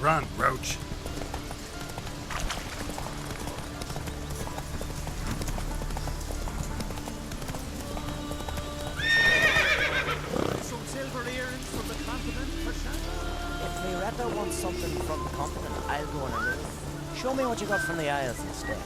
Run, Roach. Some silver earrings from the continent, perchance? If Miretta wants something from the continent, I'll go on a river. Show me what you got from the Isles instead.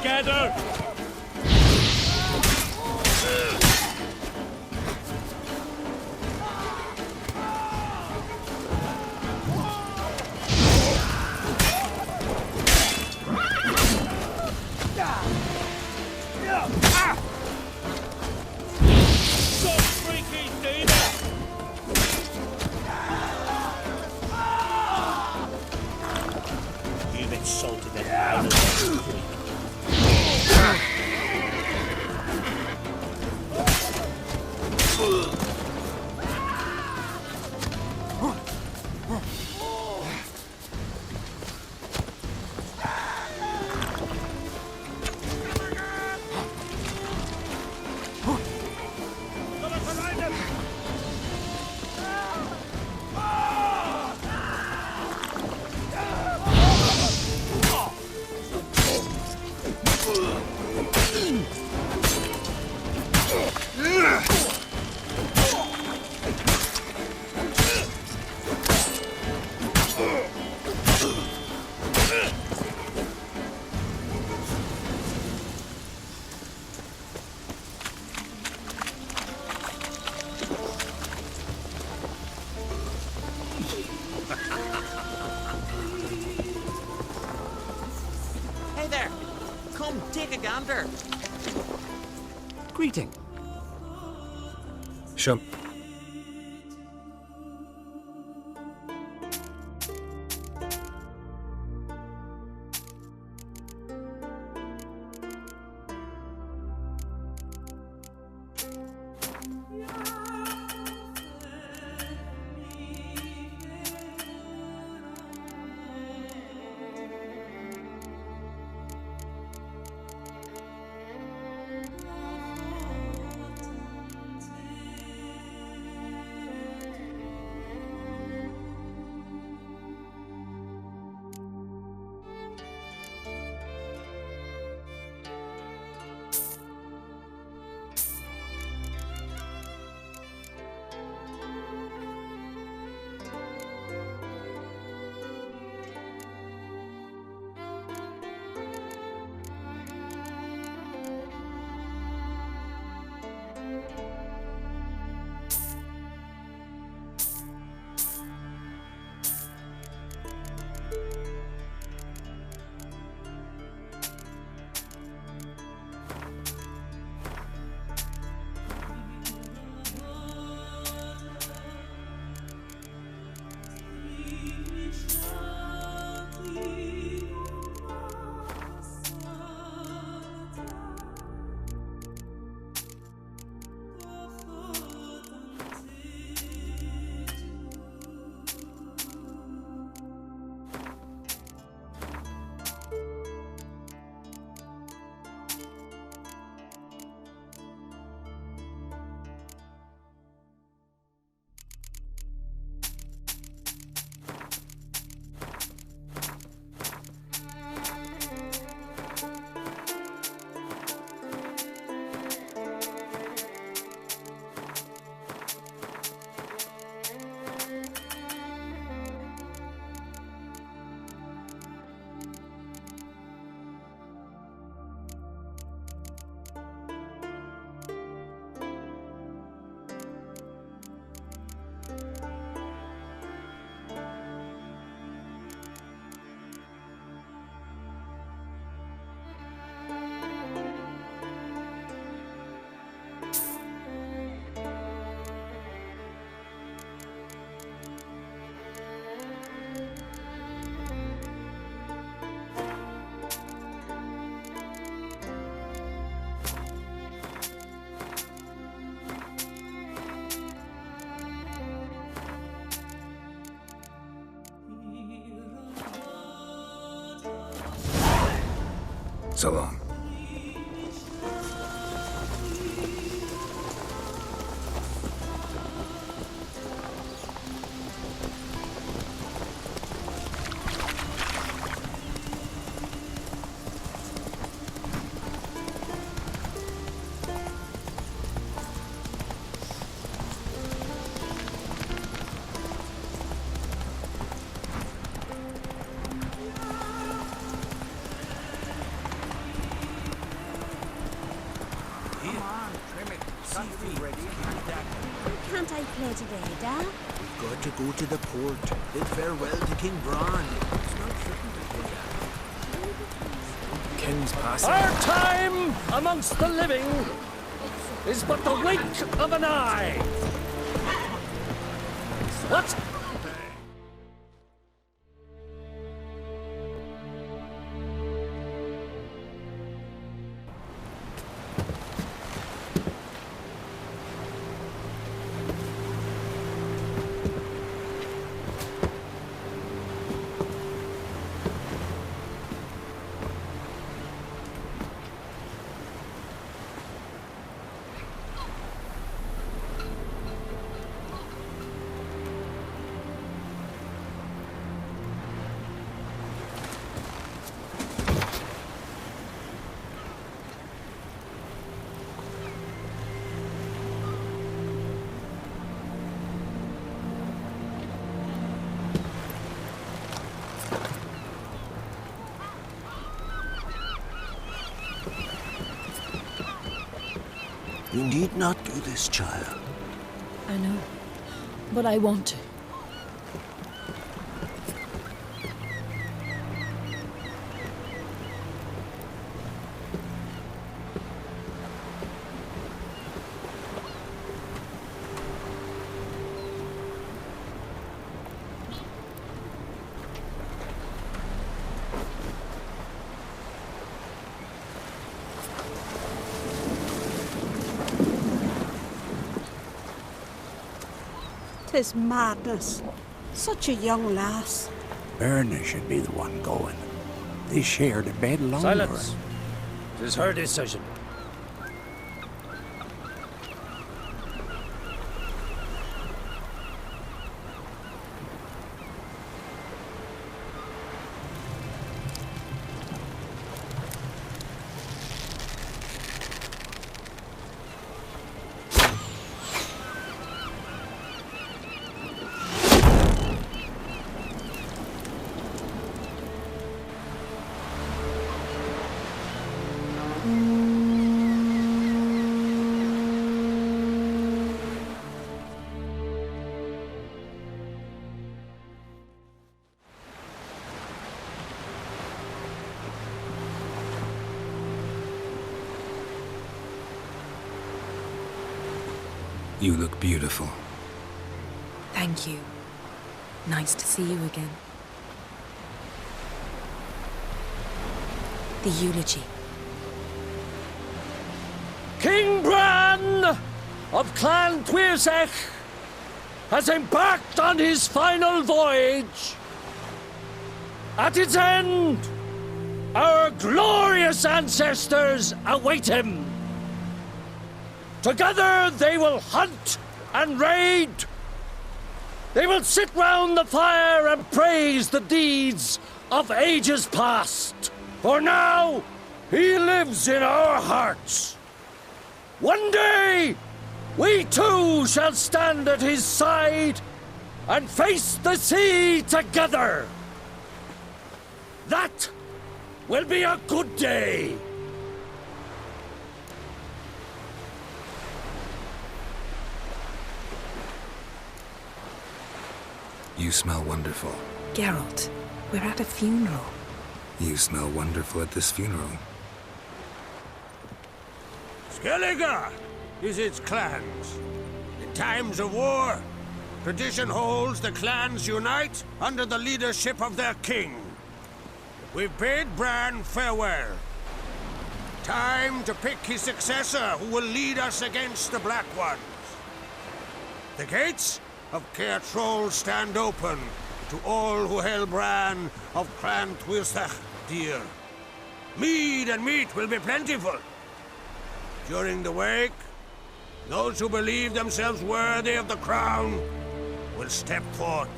Together! Some freaky demon! You've insulted the hell of freak. Hey there! Come, take a gander! Greeting. Shum. So long. Can't I play today, Dad? We've got to go to the port. Bid farewell to King Bran. It's not fitting to do that. King's passing. Our time amongst the living is but the wink of an eye. What? You need not do this, child. I know, but I want to. Tis madness. Such a young lass. Erna should be the one going. They shared a bed longer. Silence. It is her decision. You look beautiful. Thank you. Nice to see you again. The eulogy. King Bran of Clan Tuirsech has embarked on his final voyage. At its end, our glorious ancestors await him. Together they will hunt and raid. They will sit round the fire and praise the deeds of ages past. For now, he lives in our hearts. One day, we too shall stand at his side and face the sea together. That will be a good day. You smell wonderful. Geralt, we're at a funeral. You smell wonderful at this funeral. Skellige is its clans. In times of war, tradition holds the clans unite under the leadership of their king. We've bid Bran farewell. Time to pick his successor who will lead us against the Black Ones. The gates of Caer Troll stand open to all who held Bran of Clan Tuirsech dear. Mead and meat will be plentiful. During the wake, those who believe themselves worthy of the crown will step forth.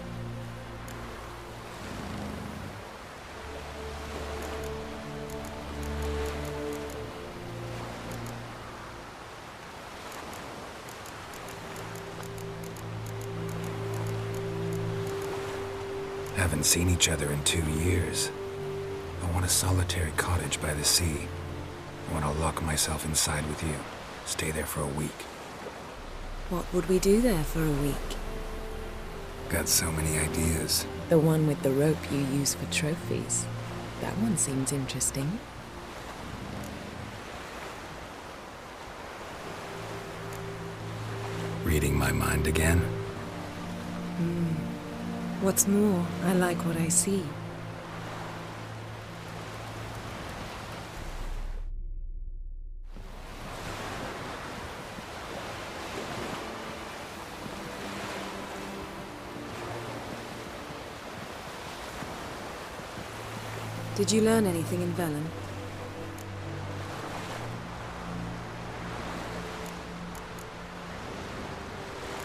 Haven't seen each other in 2 years. I want a solitary cottage by the sea. I want to lock myself inside with you. Stay there for a week. What would we do there for a week? Got so many ideas. The one with the rope you use for trophies. That one seems interesting. Reading my mind again? What's more, I like what I see. Did you learn anything in Velen?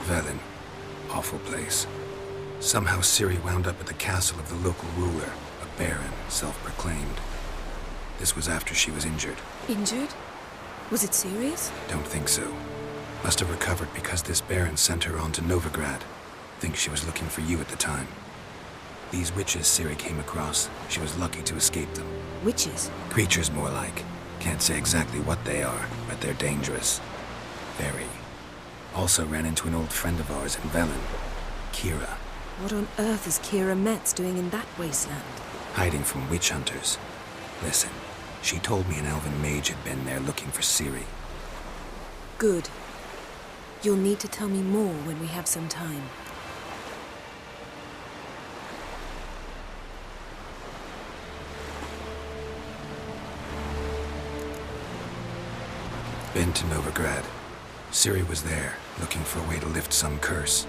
Velen. Awful place. Somehow Ciri wound up at the castle of the local ruler, a baron, self-proclaimed. This was after she was injured. Injured? Was it serious? Don't think so. Must have recovered because this baron sent her on to Novigrad. Think she was looking for you at the time. These witches Ciri came across, she was lucky to escape them. Witches? Creatures more like. Can't say exactly what they are, but they're dangerous. Very. Also ran into an old friend of ours in Velen, Kira. What on earth is Kira Metz doing in that wasteland? Hiding from witch hunters. Listen, she told me an elven mage had been there looking for Ciri. Good. You'll need to tell me more when we have some time. Been to Novigrad. Ciri was there, looking for a way to lift some curse.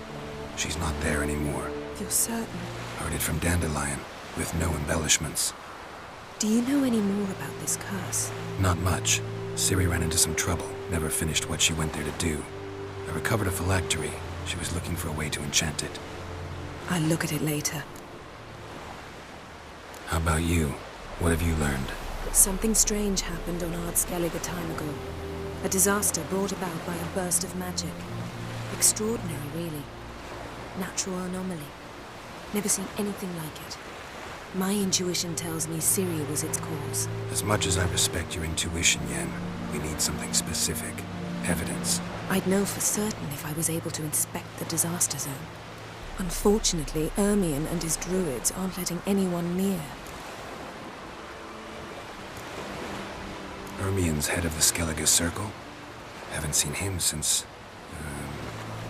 She's not there anymore. You're certain? Heard it from Dandelion, with no embellishments. Do you know any more about this curse? Not much. Ciri ran into some trouble, never finished what she went there to do. I recovered a phylactery. She was looking for a way to enchant it. I'll look at it later. How about you? What have you learned? Something strange happened on Ardskellig a time ago. A disaster brought about by a burst of magic. Extraordinary, really. Natural anomaly. Never seen anything like it. My intuition tells me Ciri was its cause. As much as I respect your intuition, Yen, we need something specific. Evidence. I'd know for certain if I was able to inspect the disaster zone. Unfortunately, Ermion and his druids aren't letting anyone near. Ermion's head of the Skellige Circle? Haven't seen him since...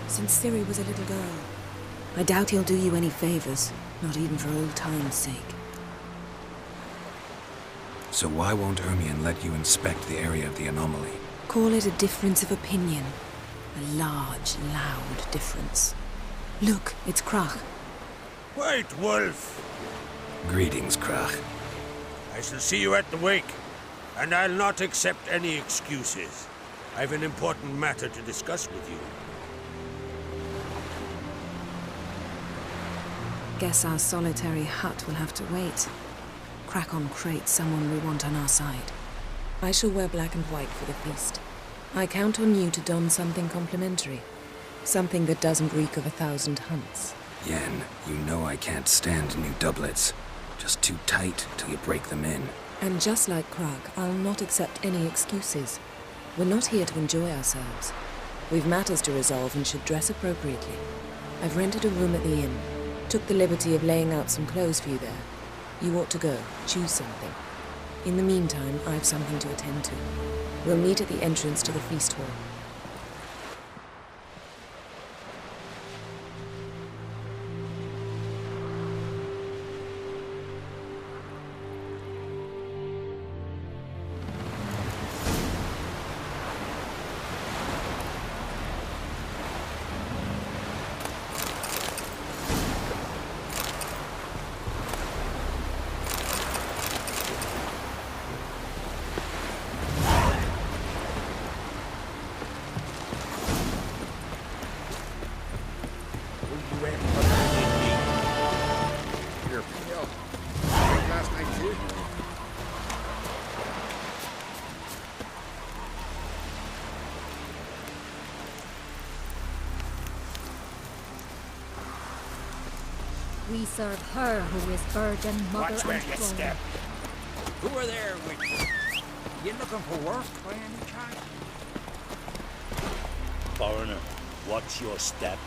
Since Ciri was a little girl. I doubt he'll do you any favors, not even for old time's sake. So why won't Ermion let you inspect the area of the anomaly? Call it a difference of opinion. A large, loud difference. Look, it's Krach. White Wolf! Greetings, Krach. I shall see you at the wake, and I'll not accept any excuses. I've an important matter to discuss with you. Guess our solitary hut will have to wait. Crack on Crate's someone we want on our side. I shall wear black and white for the feast. I count on you to don something complimentary. Something that doesn't reek of 1,000 hunts. Yen, you know I can't stand new doublets. Just too tight till you break them in. And just like Krag, I'll not accept any excuses. We're not here to enjoy ourselves. We've matters to resolve and should dress appropriately. I've rented a room at the inn. Took the liberty of laying out some clothes for you there. You ought to go. Choose something. In the meantime, I've something to attend to. We'll meet at the entrance to the feast hall. We serve her who is virgin, mother, Watch where and you throne. step. Who are there with you? You looking for work by any chance? Foreigner, watch your step.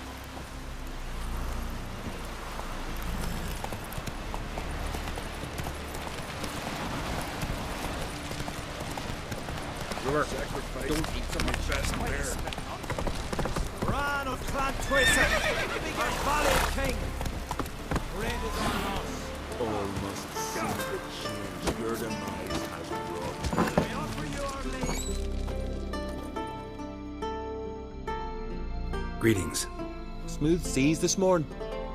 Don't eat some of best bear. Bran of Clan Twisson, our valiant king. Reign is on us. All must see the change your demise has brought. We offer you our leave. Greetings. Smooth seas this morn,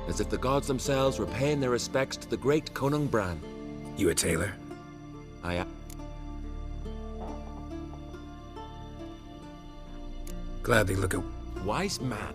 as if the gods themselves were paying their respects to the great Conung Bran. You a tailor? I am. Gladly look at... Wise man.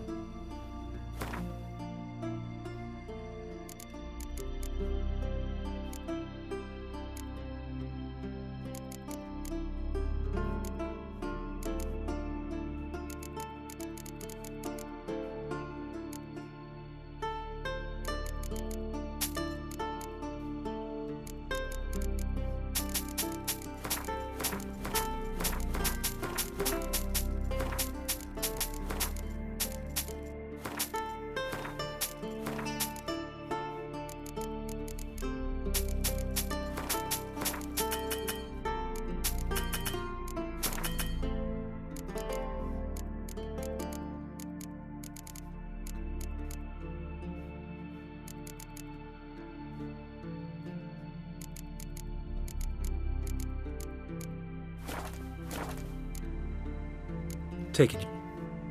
Take it.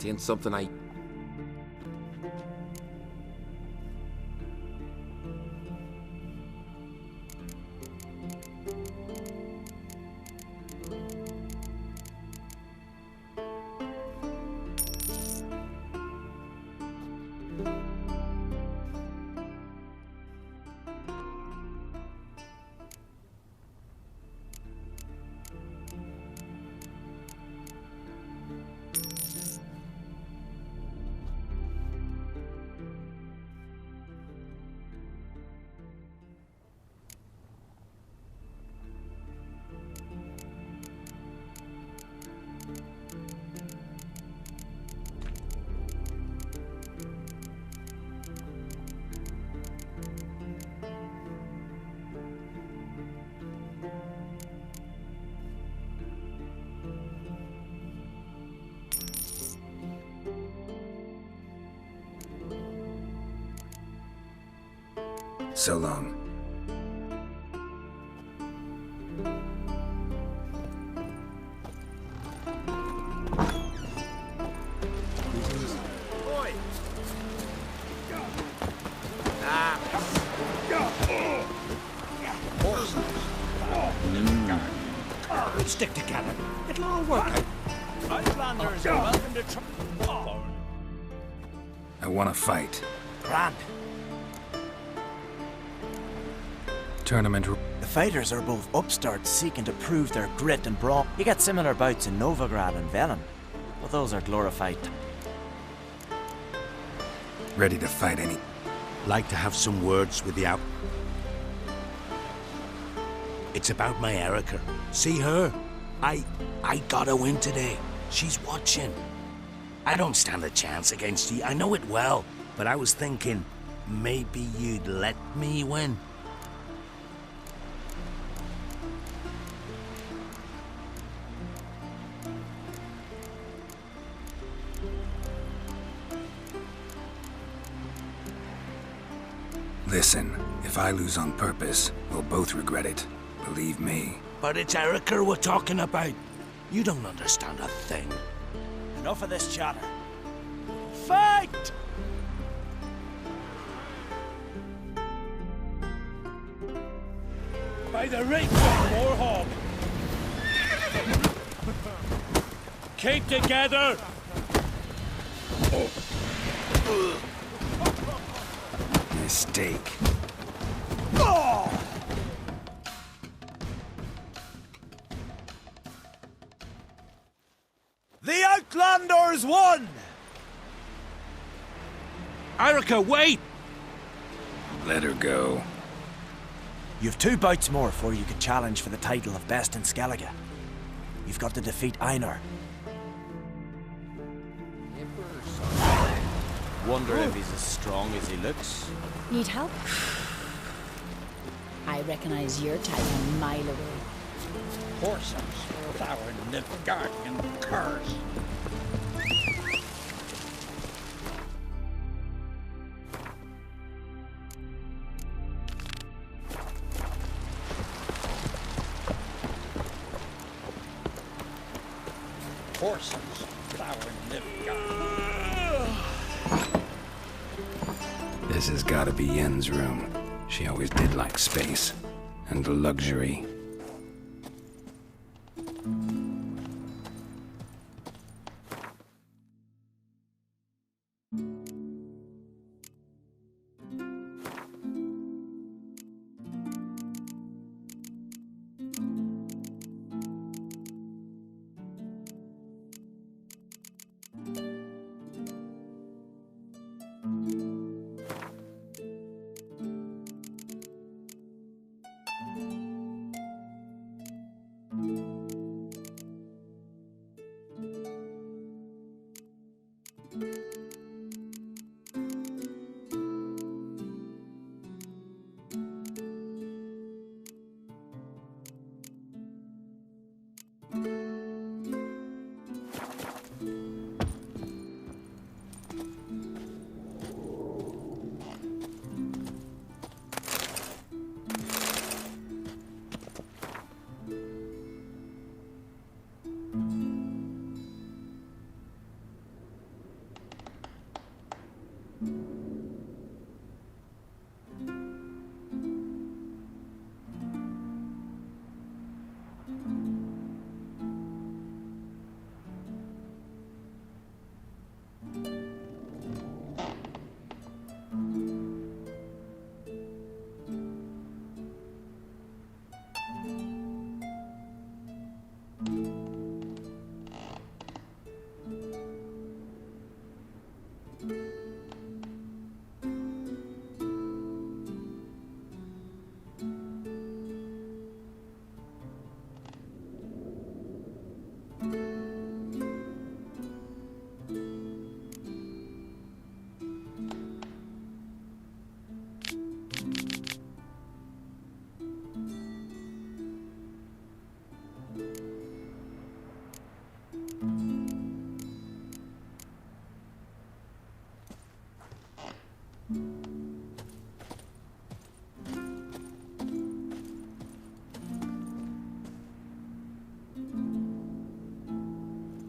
Ain't something I... So long. Oi! We'll stick together. It'll all work out. Icelanders are welcome to Foreigner. I want to fight. Grand. Tournament... The fighters are both upstarts seeking to prove their grit and brawn. You get similar bouts in Novigrad and Velen, but those are glorified. Ready to fight any... Like to have some words with the out. It's about my Erica. See her? I gotta win today. She's watching. I don't stand a chance against you. I know it well. But I was thinking, maybe you'd let me win. Listen, if I lose on purpose, we'll both regret it. Believe me. But it's Erica we're talking about. You don't understand a thing. Enough of this chatter. Fight! By the reach of Warhog! Keep together! Mistake. The Outlanders won! Erica, wait! Let her go. You've 2 bouts more before you can challenge for the title of Best in Skellige. You've got to defeat Einar. Wonder if he's as strong as he looks. Need help? I recognize your type a mile away. Horses, flower, Nilfgaard, curs. Horses, flower, Nilfgaard. This has gotta be Yen's room. She always did like space and luxury.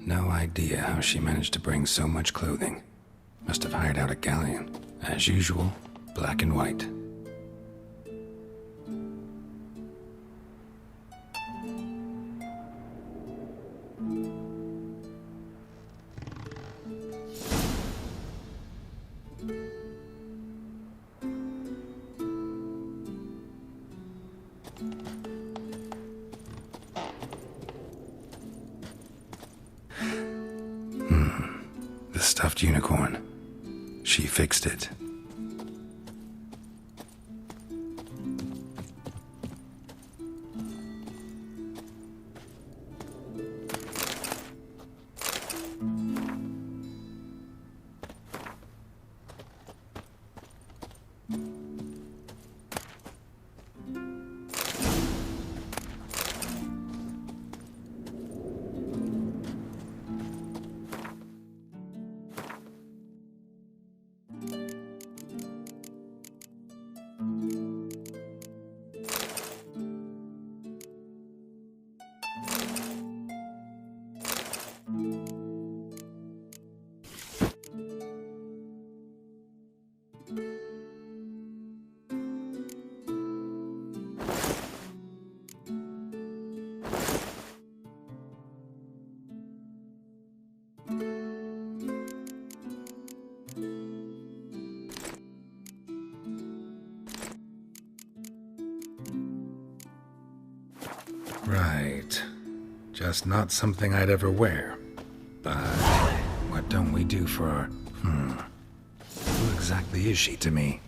No idea how she managed to bring so much clothing. Must have hired out a galleon. As usual, black and white. The stuffed unicorn. She fixed it. Right. Just not something I'd ever wear. But what don't we do for our... Who exactly is she to me?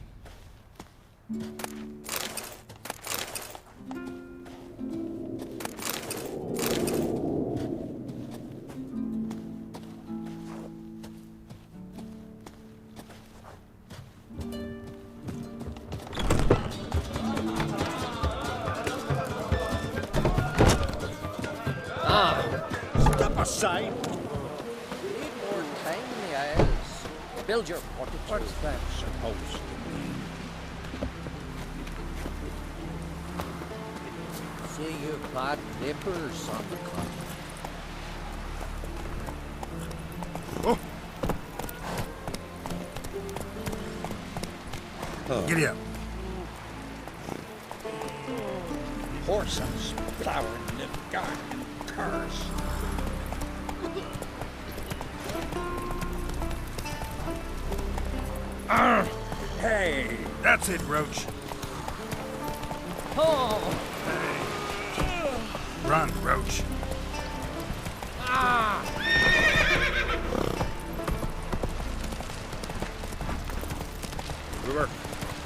Step aside. Need more time in the Isles. Build your fortitude. What's that supposed to mean? See you bad neighbors on the continent. Giddy up. Horses plowing Nilfgaard cars. Hey, that's it, Roach. Oh! Run, Roach. Brewer,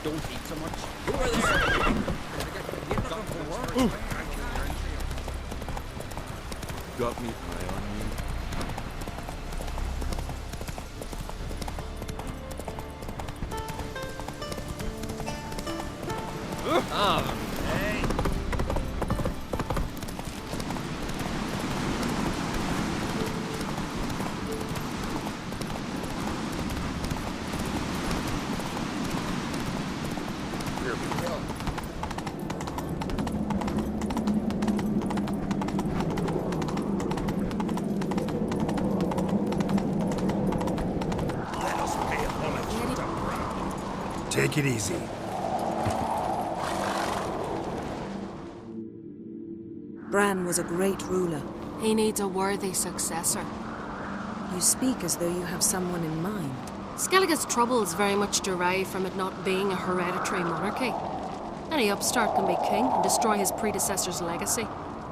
don't eat so much. Over there! Got me eye on you. Here we go. Let us pay homage to Bran. Take it easy. Bran was a great ruler. He needs a worthy successor. You speak as though you have someone in mind. Skellige's troubles very much derive from it not being a hereditary monarchy. Any upstart can be king and destroy his predecessor's legacy.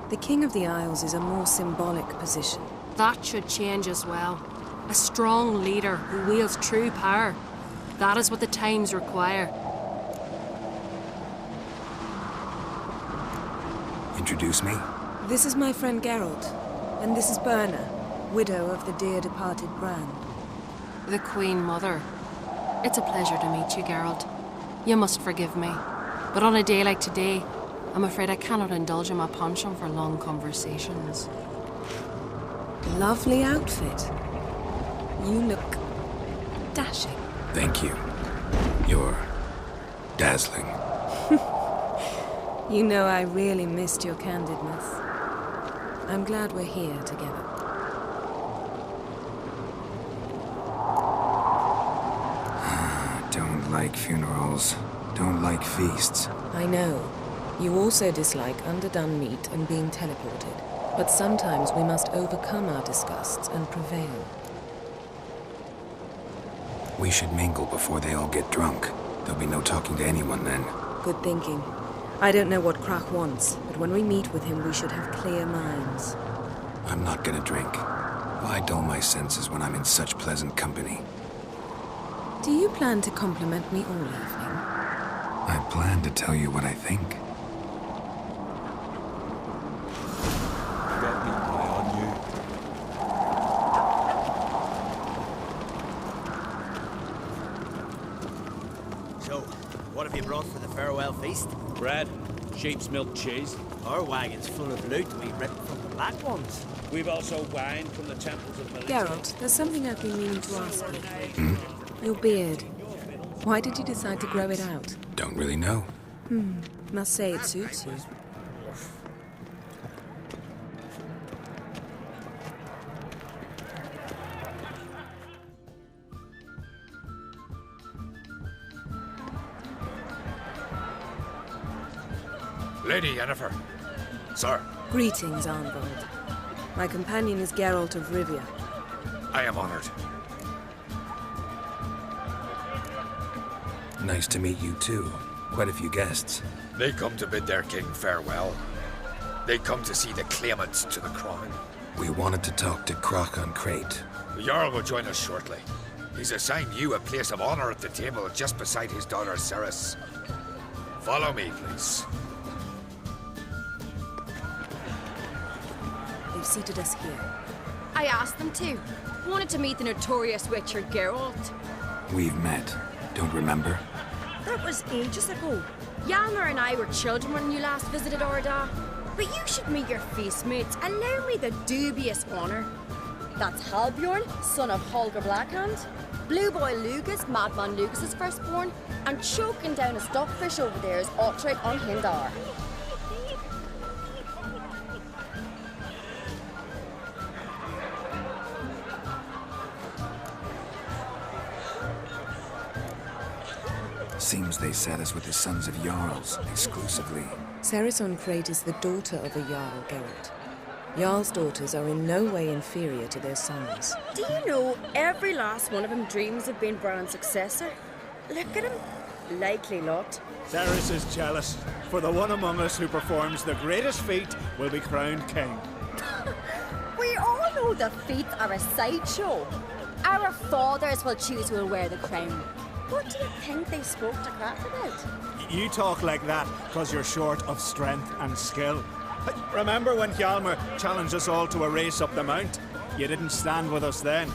The King of the Isles is a more symbolic position. That should change as well. A strong leader who wields true power. That is what the times require. Introduce me? This is my friend Geralt, and this is Berna, widow of the dear departed Bran. The Queen Mother. It's a pleasure to meet you, Geralt. You must forgive me. But on a day like today, I'm afraid I cannot indulge in my penchant for long conversations. Lovely outfit. You look dashing. Thank you. You're dazzling. You know I really missed your candidness. I'm glad we're here together. Don't like funerals. Don't like feasts. I know. You also dislike underdone meat and being teleported. But sometimes we must overcome our disgusts and prevail. We should mingle before they all get drunk. There'll be no talking to anyone then. Good thinking. I don't know what Krach wants, but when we meet with him, we should have clear minds. I'm not gonna drink. Why dull my senses when I'm in such pleasant company? Do you plan to compliment me all evening? I plan to tell you what I think. Got me eye on you. So, what have you brought for the farewell feast? Bread, sheep's milk cheese. Our wagon's full of loot we ripped from the black ones. We've also wine from the temples of Melita. Geralt, there's something I've been meaning to ask you. Your beard. Why did you decide to grow it out? Don't really know. Must say it suits you. Lady Yennefer. Sir, Greetings, Arnvold. My companion is Geralt of Rivia. I am honored. Nice to meet you too. Quite a few guests. They come to bid their king farewell. They come to see the claimants to the crown. We wanted to talk to Krach on Crate. The Jarl will join us shortly. He's assigned you a place of honor at the table just beside his daughter Ceres. Follow me, please. They've seated us here. I asked them to. Wanted to meet the notorious witcher Geralt. We've met. Don't remember? That was ages ago. Yalmer and I were children when you last visited Orda. But you should meet your feast mates. Allow me the dubious honour. That's Halbjorn, son of Holger Blackhand. Blue Boy Lugas, Madman Lugas' firstborn. And choking down a stockfish over there is Otrek on Hindar. Seems they set us with the sons of Jarls, exclusively. Sarison Crate is the daughter of a Jarl, Geralt. Jarl's daughters are in no way inferior to their sons. Do you know every last one of them dreams of being Bran's successor? Look at him. Likely lot. Ceres is jealous, for the one among us who performs the greatest feat will be crowned king. We all know the feats are a sideshow. Our fathers will choose who will wear the crown. What do you think they spoke to Craft about? You talk like that because you're short of strength and skill. Remember when Hjalmar challenged us all to a race up the mount? You didn't stand with us then.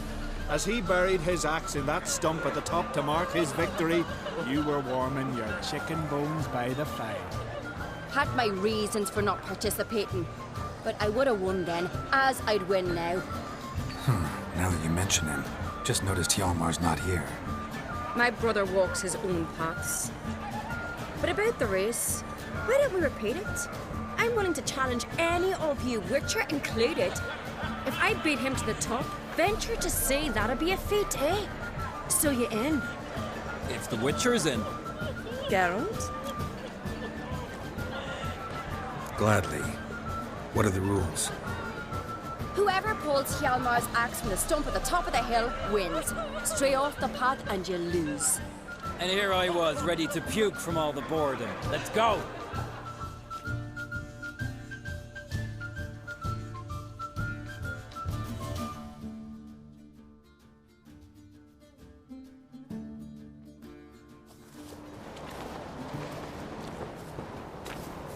As he buried his axe in that stump at the top to mark his victory, you were warming your chicken bones by the fire. Had my reasons for not participating, but I would have won then, as I'd win now. Now that you mention him, just noticed Hjalmar's not here. My brother walks his own paths. But about the race, why don't we repeat it? I'm willing to challenge any of you, Witcher included. If I beat him to the top, venture to say that'd be a feat, eh? So you in? If the Witcher's in. Geralt? Gladly. What are the rules? Whoever pulls Hjalmar's axe from the stump at the top of the hill wins. Stray off the path and you lose. And here I was, ready to puke from all the boredom. Let's go!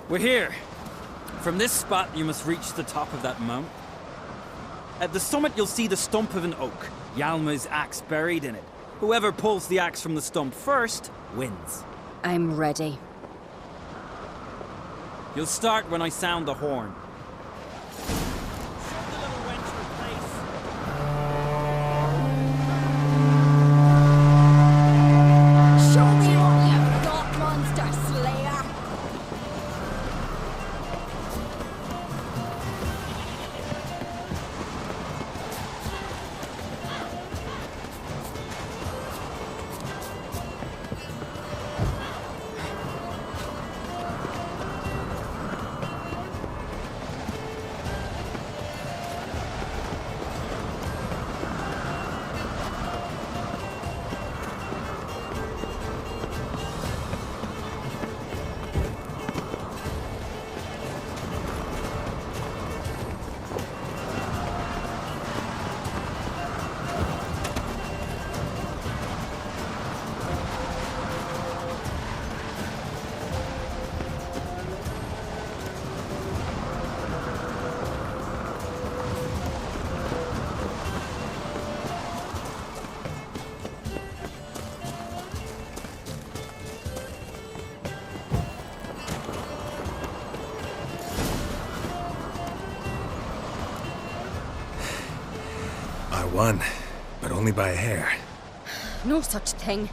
We're here. From this spot, you must reach the top of that mount. At the summit, you'll see the stump of an oak, Hjalmar's axe buried in it. Whoever pulls the axe from the stump first, wins. I'm ready. You'll start when I sound the horn. Show me what you've got, monster slayer! Won, but only by a hair. No such thing.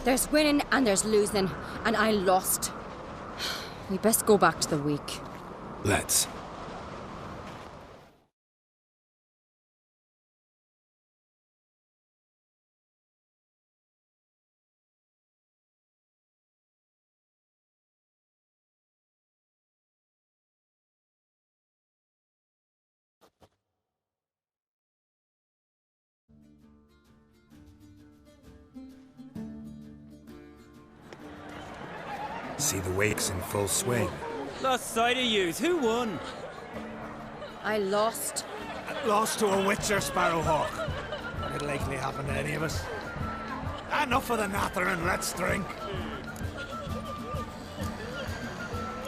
There's winning and there's losing, and I lost. We best go back to the week. Let's. See the wakes in full swing. Lost sight of yous. Who won? I lost. Lost to a Witcher, Sparrowhawk. It'll likely happen to any of us. Enough of the nattering, let's drink.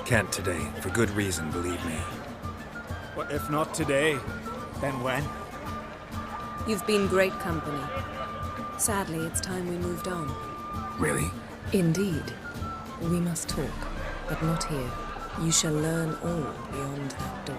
Can't today, for good reason, believe me. Well, if not today, then when? You've been great company. Sadly, it's time we moved on. Really? Indeed. We must talk, but not here. You shall learn all beyond that door.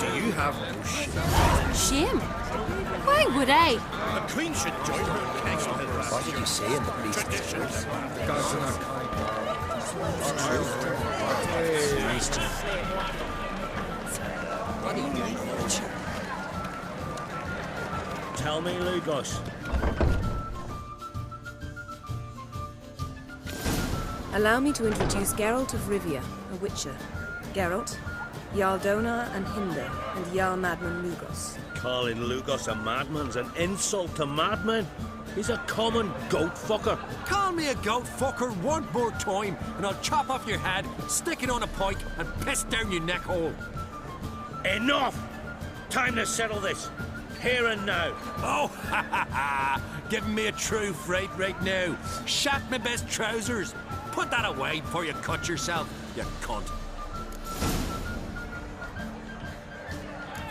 Do you have no shame? Shame? Why would I? A queen should join her next. What did you say in the priest's Traditions. voice? Gods are not Tell me, Lugos. Allow me to introduce Geralt of Rivia, a witcher. Geralt, Jarl Donar and Hinder, and Jarl Madman Lugos. Calling Lugos a madman's an insult to madmen. He's a common goat fucker. Call me a goat fucker one more time, and I'll chop off your head, stick it on a pike, and piss down your neck hole. Enough! Time to settle this. Here and now. Oh, ha ha ha! Giving me a true fright right now. Shat my best trousers. Put that away before you cut yourself, you cunt.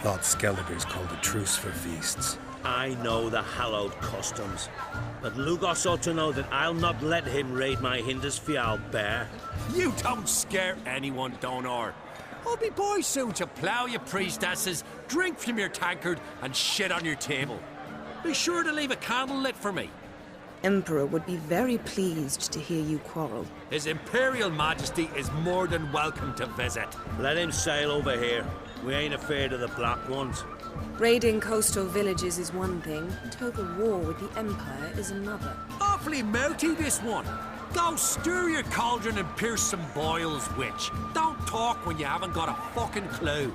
Thought Skelliger's called a truce for feasts. I know the hallowed customs, but Lugos ought to know that I'll not let him raid my Hindisfial bear. You don't scare anyone, Donar. I'll be boy soon to plough your priestesses, drink from your tankard, and shit on your table. Be sure to leave a candle lit for me. Emperor would be very pleased to hear you quarrel. His Imperial Majesty is more than welcome to visit. Let him sail over here. We ain't afraid of the Black Ones. Raiding coastal villages is one thing. Total war with the Empire is another. Awfully mouthy, this one. Go stir your cauldron and pierce some boils, witch. Don't talk when you haven't got a fucking clue.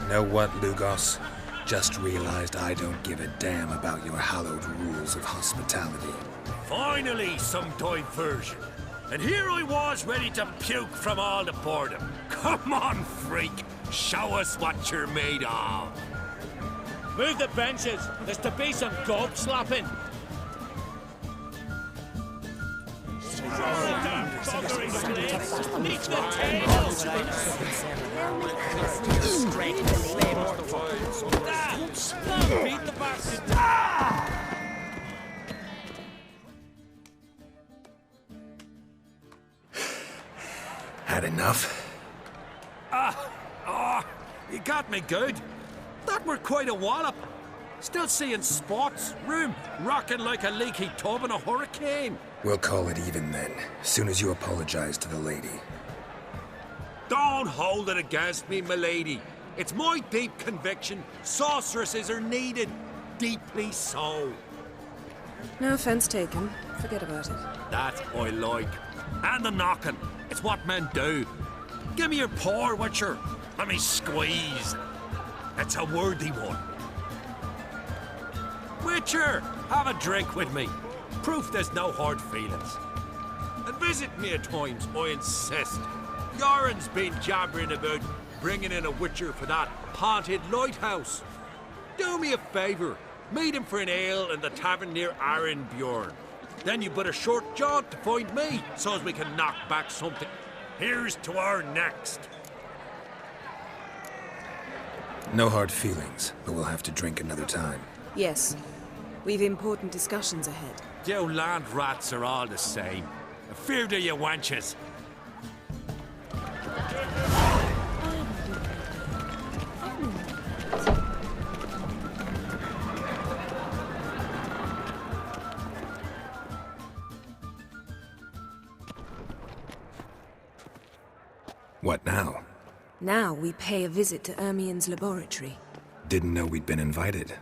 Know what, Lugos? Just realized I don't give a damn about your hallowed rules of hospitality. Finally, some diversion. And here I was ready to puke from all the boredom. Come on, freak. Show us what you're made of. Move the benches. There's to be some goat slapping. Beat the bastard. Had enough? You got me good. That were quite a wallop. Still seeing spots, room rocking like a leaky tub in a hurricane. We'll call it even then, soon as you apologize to the lady. Don't hold it against me, milady. It's my deep conviction sorceresses are needed. Deeply so. No offense taken. Forget about it. That I like. And the knocking. It's what men do. Give me your paw, Witcher. Let me squeeze. It's a worthy one. Witcher, have a drink with me. Proof there's no hard feelings. And visit me at times, I insist. Yoren's been jabbering about bringing in a Witcher for that haunted lighthouse. Do me a favour. Meet him for an ale in the tavern near Arenbjorn. Then you but a short jaunt to find me, so as we can knock back something. Here's to our next. No hard feelings, but we'll have to drink another time. Yes. We've important discussions ahead. You land rats are all the same. Fear to you wenches. What now? Now we pay a visit to Ermien's laboratory. Didn't know we'd been invited.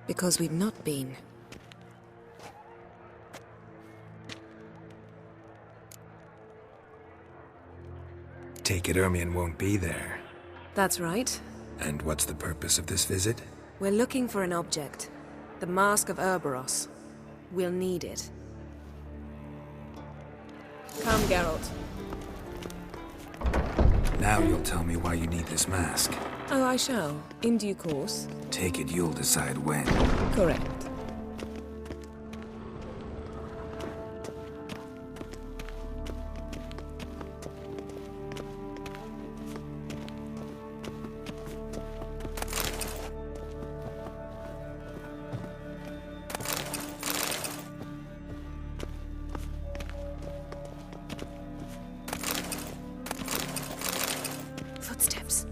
Because we've not been. Take it Ermien won't be there. That's right. And what's the purpose of this visit? We're looking for an object. The Mask of Urboros. We'll need it. Come, Geralt. Now you'll tell me why you need this mask. Oh, I shall. In due course. Take it you'll decide when. Correct. Footsteps.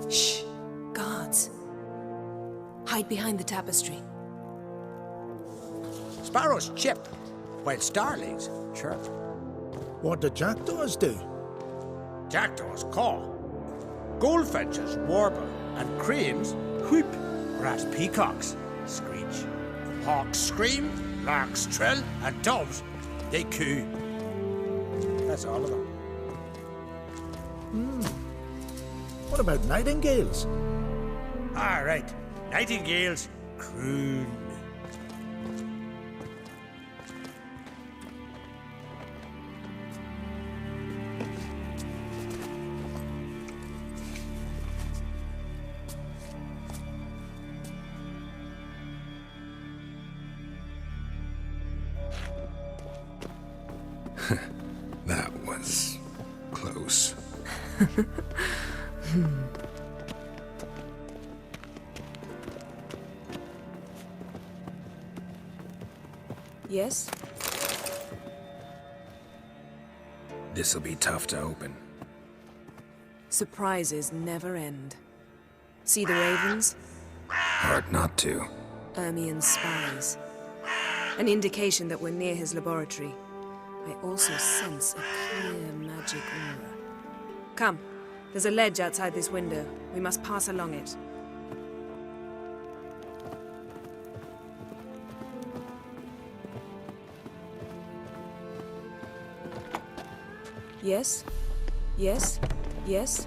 Shh. Guards. Hide behind the tapestry. Sparrows chip, while starlings chirp. What do jackdaws do? Jackdaws caw. Goldfinches warble, and cranes whoop, whereas peacocks screech. Hawks scream, larks trill, and doves, they coo. That's all of them. What about nightingales? All right, nightingales croon. That was close. Yes? This'll be tough to open. Surprises never end. See the ravens? Hard not to. Ermien's spies. An indication that we're near his laboratory. I also sense a clear magic aura. Come, there's a ledge outside this window. We must pass along it. Yes? Yes? Yes?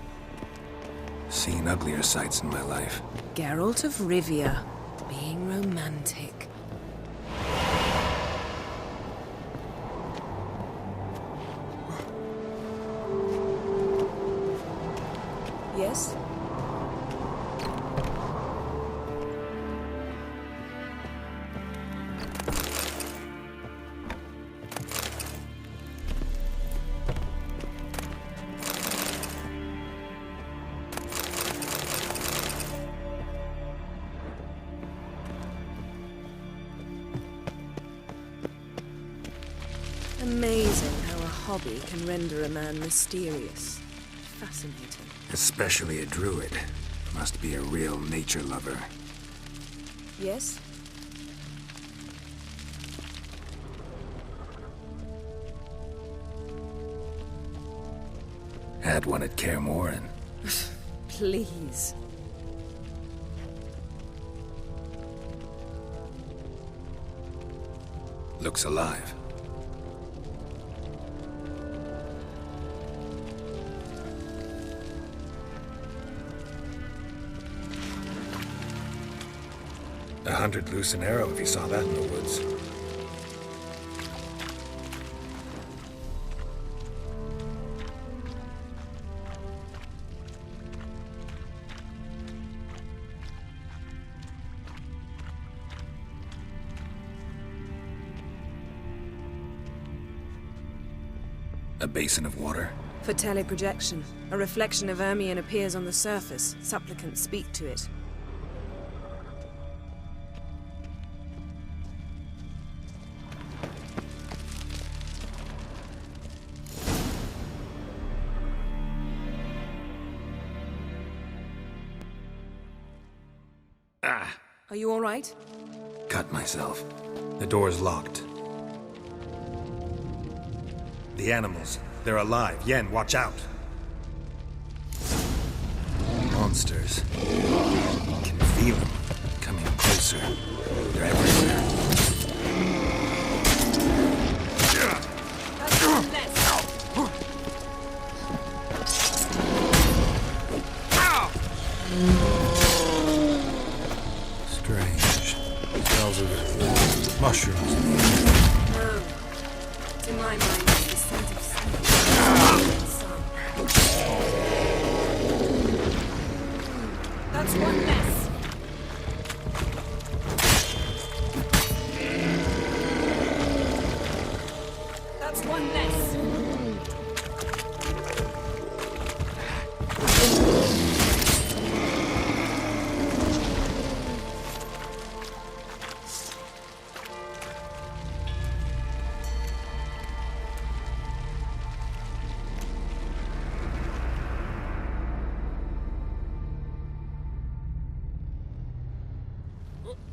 Seen uglier sights in my life. Geralt of Rivia, being romantic. Yes? Amazing how a hobby can render a man mysterious. Fascinating. Especially a druid. Must be a real nature lover. Yes? Had one at Kaer Morhen. Please. Looks alive. $100 loose an arrow if you saw that in the woods. A basin of water? For teleprojection. A reflection of Ermion appears on the surface. Supplicants speak to it. Are you all right? Cut myself. The door's locked. The animals. They're alive. Yen, watch out. Monsters. I can feel them. Coming closer. They're everywhere. Strange. Smells of mushrooms. No. To my mind, it's the scent of sun. That's one less. That's one less.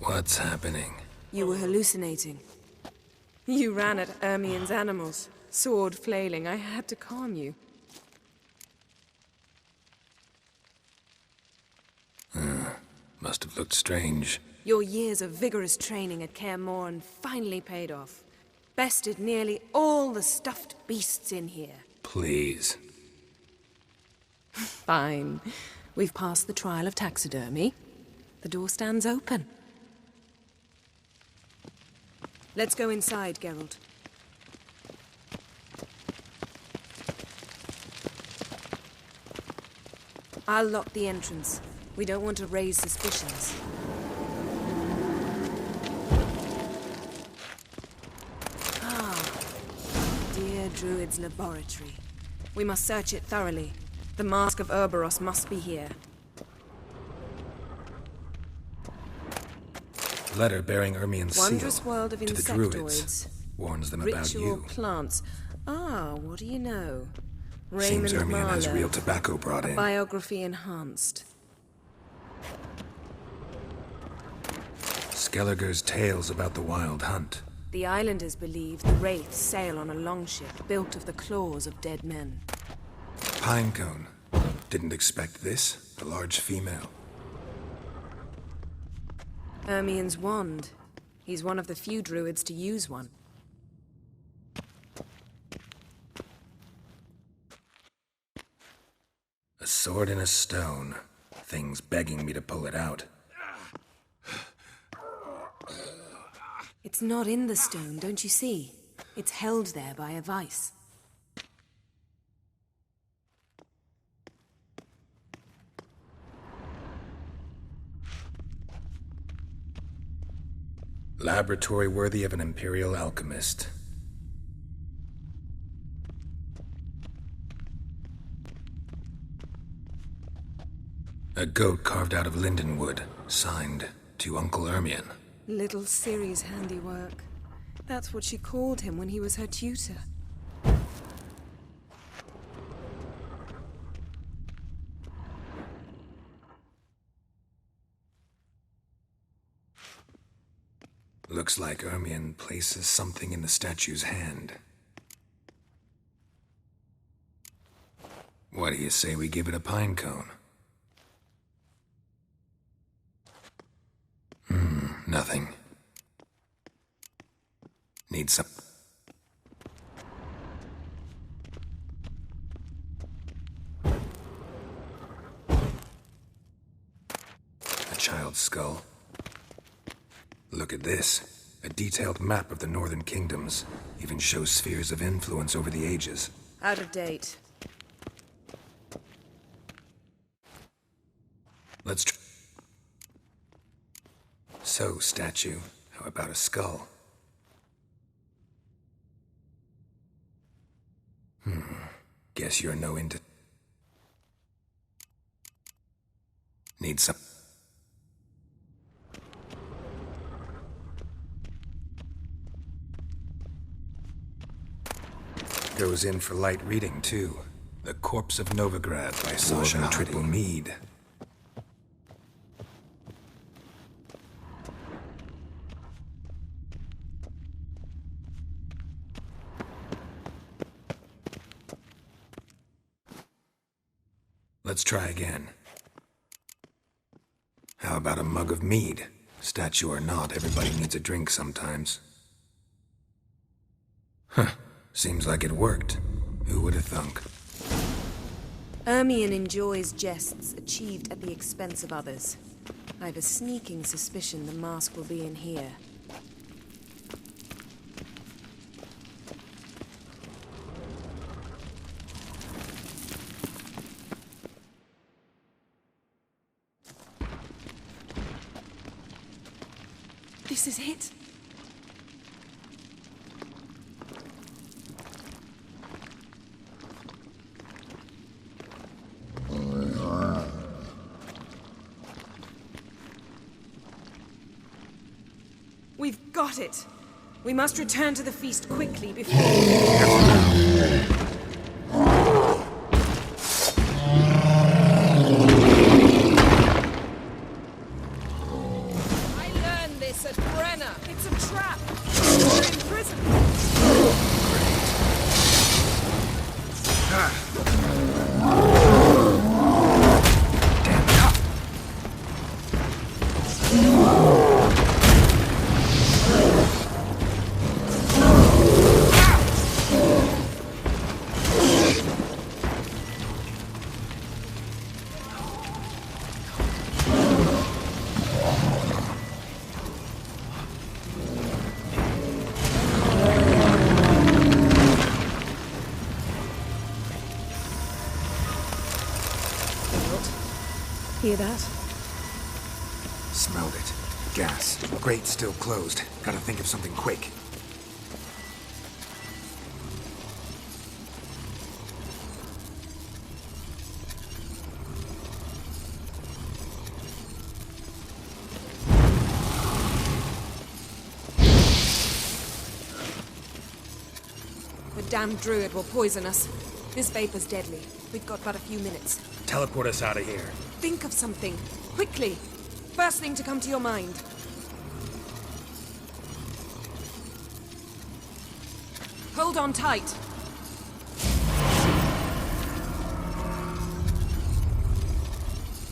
What's happening? You were hallucinating. You ran at Ermion's animals, sword flailing. I had to calm you. Must have looked strange. Your years of vigorous training at Kaer Morhen finally paid off. Bested nearly all the stuffed beasts in here. Please. Fine. We've passed the trial of taxidermy. The door stands open. Let's go inside, Geralt. I'll lock the entrance. We don't want to raise suspicions. Dear Druid's laboratory. We must search it thoroughly. The Mask of Ouroboros must be here. Letter bearing Ermion's Wondrous seal world of to the insectoids. druids. Warns them about Ritual you. plants. Ah, what do you know? Seems Raymond Ermion has Marlowe. real tobacco brought in. Biography enhanced. Skelliger's tales about the wild hunt. The islanders believe the wraiths sail on a longship built of the claws of dead men. Pinecone. Didn't expect this. A large female. Ermion's wand. He's one of the few druids to use one. A sword in a stone. Thing's begging me to pull it out. It's not in the stone, don't you see? It's held there by a vice. Laboratory worthy of an imperial alchemist. A goat carved out of linden wood, signed to Uncle Ermion. Little Ciri's handiwork. That's what she called him when he was her tutor. Looks like Ermion places something in the statue's hand. What do you say we give it a pine cone? Nothing. Need some... A child's skull. Look at this. A detailed map of the northern kingdoms. Even shows spheres of influence over the ages. Out of date. Let's So, statue, how about a skull? Guess you're no into... Need some... Goes in for light reading, too. The Corpse of Novigrad by Sasha Triple Mead. Let's try again. How about a mug of mead? Statue or not, everybody needs a drink sometimes. Huh. Seems like it worked. Who would have thunk? Ermion enjoys jests achieved at the expense of others. I've a sneaking suspicion the mask will be in here. This is it. We've got it. We must return to the feast quickly before... I learned this at Brenna. It's a trap. We're in prison. Hear that? Smelled it. Gas. Grate still closed. Gotta think of something quick. The damned druid will poison us. This vapor's deadly. We've got but a few minutes. Teleport us out of here. Think of something. Quickly. First thing to come to your mind. Hold on tight.